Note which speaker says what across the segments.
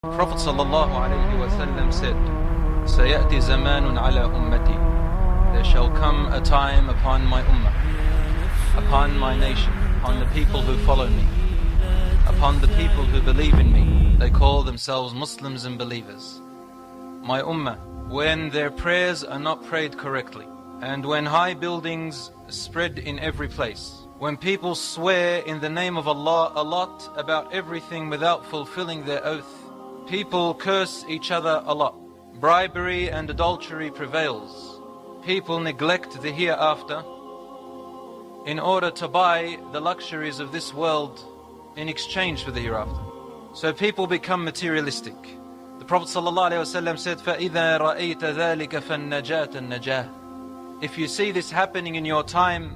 Speaker 1: Prophet ﷺ said, سَيَأْتِ زَمَانٌ عَلَى أُمَّتِي. There shall come a time upon my ummah, upon my nation, upon the people who follow me, upon the people who believe in me. They call themselves Muslims and believers. My ummah, when their prayers are not prayed correctly, and when high buildings spread in every place, when people swear in the name of Allah a lot about everything without fulfilling their oath, people curse each other a lot, bribery and adultery prevails, people neglect the hereafter in order to buy the luxuries of this world in exchange for the hereafter. So people become materialistic. The Prophet ﷺ said, فَإِذَا رَأَيْتَ ذَلِكَ فَالنَّجَاةَ النَّجَاةِ. If you see this happening in your time,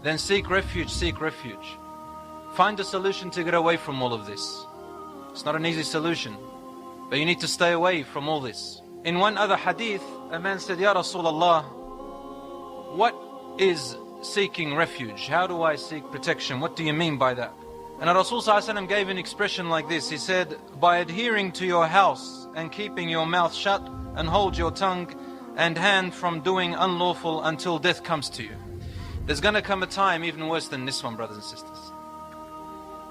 Speaker 1: then seek refuge, seek refuge. Find a solution to get away from all of this. It's not an easy solution, but you need to stay away from all this. In one other hadith, a man said, Ya Rasulullah, what is seeking refuge? How do I seek protection? What do you mean by that? And Rasul ﷺ gave an expression like this. He said, by adhering to your house and keeping your mouth shut and hold your tongue and hand from doing unlawful until death comes to you. There's going to come a time even worse than this one, brothers and sisters,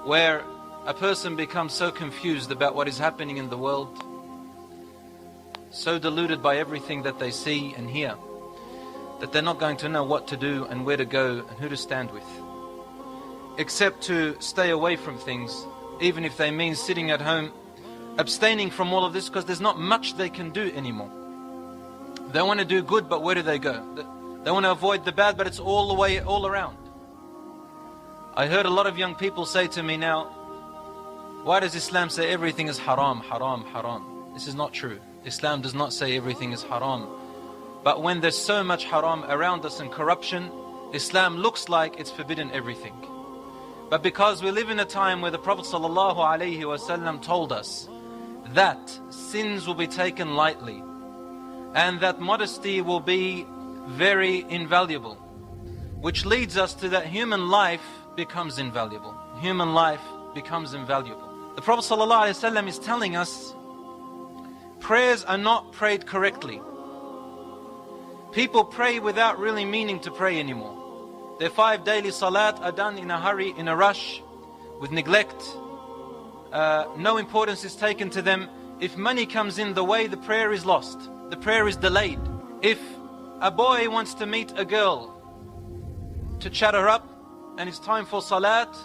Speaker 1: where a person becomes so confused about what is happening in the world, so deluded by everything that they see and hear, that they're not going to know what to do and where to go and who to stand with, except to stay away from things, even if they mean sitting at home, abstaining from all of this, because there's not much they can do anymore. They want to do good, but where do they go? They want to avoid the bad, but it's all the way, all around. I heard a lot of young people say to me now, why does Islam say everything is haram, haram, haram? This is not true. Islam does not say everything is haram. But when there's so much haram around us and corruption, Islam looks like it's forbidden everything. But because we live in a time where the Prophet ﷺ told us that sins will be taken lightly and that modesty will be very invaluable, which leads us to that human life becomes invaluable. Human life becomes invaluable. The Prophet ﷺ is telling us prayers are not prayed correctly. People pray without really meaning to pray anymore. Their 5 daily salat are done in a hurry, in a rush, with neglect. No importance is taken to them. If money comes in the way, the prayer is lost. The prayer is delayed. If a boy wants to meet a girl to chat her up and it's time for salat,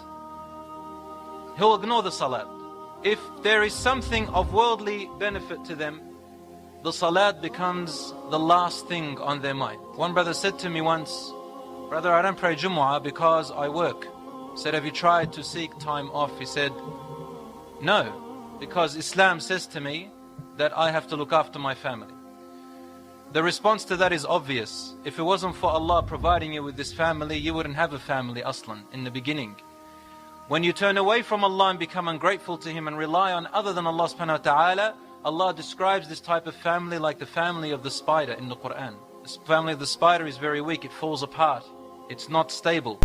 Speaker 1: he'll ignore the salat. If there is something of worldly benefit to them, the salat becomes the last thing on their mind. One brother said to me once, brother, I don't pray Jumu'ah because I work. I said, have you tried to seek time off? He said, no, because Islam says to me that I have to look after my family. The response to that is obvious. If it wasn't for Allah providing you with this family, you wouldn't have a family aslan in the beginning. When you turn away from Allah and become ungrateful to Him and rely on other than Allah subhanahu wa ta'ala, Allah describes this type of family like the family of the spider in the Quran. The family of the spider is very weak, it falls apart, it's not stable.